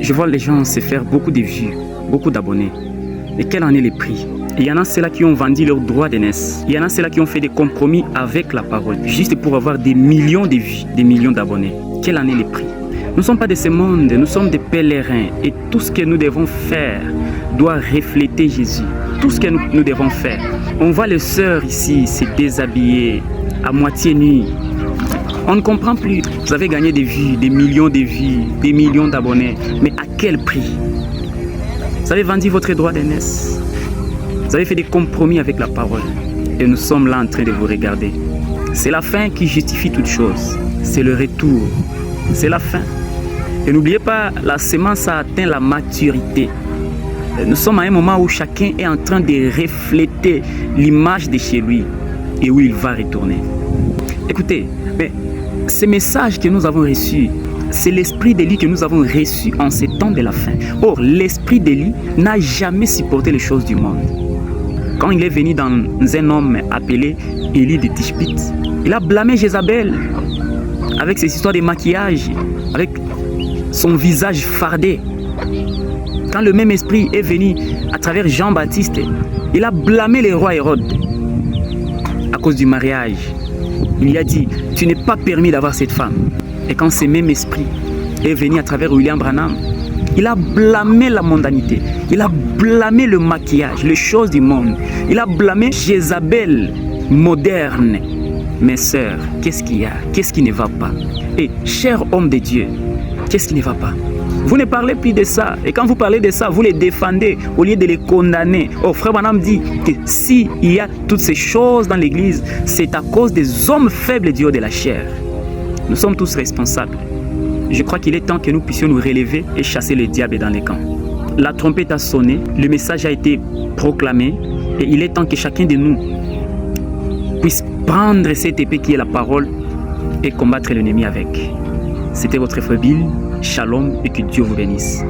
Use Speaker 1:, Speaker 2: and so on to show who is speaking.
Speaker 1: Je vois les gens se faire beaucoup de vues, beaucoup d'abonnés. Et quel en est le prix? Il y en a ceux-là qui ont vendu leurs droits d'aînesse. Il y en a ceux-là qui ont fait des compromis avec la parole, juste pour avoir des millions de vues, des millions d'abonnés. Quel en est le prix? Nous ne sommes pas de ce monde, nous sommes des pèlerins. Et tout ce que nous devons faire doit refléter Jésus. Tout ce que nous devons faire. On voit les sœurs ici se déshabiller à moitié nues. On ne comprend plus. Vous avez gagné des vues, des millions de vues, des millions d'abonnés. Mais à quel prix? Vous avez vendu votre droit d'aînesse. Vous avez fait des compromis avec la parole. Et nous sommes là en train de vous regarder. C'est la fin qui justifie toute chose. C'est le retour. C'est la fin. Et n'oubliez pas, la semence a atteint la maturité. Nous sommes à un moment où chacun est en train de refléter l'image de chez lui et où il va retourner. Écoutez, mais ces messages que nous avons reçus, c'est l'esprit d'Élie que nous avons reçu en ces temps de la fin. Or, l'esprit d'Élie n'a jamais supporté les choses du monde. Quand il est venu dans un homme appelé Élie de Tishbite, il a blâmé Jézabel avec ses histoires de maquillage, avec son visage fardé. Quand le même esprit est venu à travers Jean-Baptiste, il a blâmé le roi Hérode à cause du mariage. Il lui a dit, tu n'es pas permis d'avoir cette femme. Et quand ce même esprit est venu à travers William Branham, il a blâmé la mondanité, il a blâmé le maquillage, les choses du monde. Il a blâmé Jézabel moderne. Mes sœurs, qu'est-ce qu'il y a? Qu'est-ce qui ne va pas? Et cher homme de Dieu, qu'est-ce qui ne va pas? Vous ne parlez plus de ça. Et quand vous parlez de ça, vous les défendez au lieu de les condamner. Oh, frère Branham dit que s'il y a toutes ces choses dans l'église, c'est à cause des hommes faibles du haut de la chair. Nous sommes tous responsables. Je crois qu'il est temps que nous puissions nous relever et chasser le diable dans les camps. La trompette a sonné, le message a été proclamé et il est temps que chacun de nous puisse prendre cette épée qui est la parole et combattre l'ennemi avec. C'était votre frère Bill. Shalom et que Dieu vous bénisse.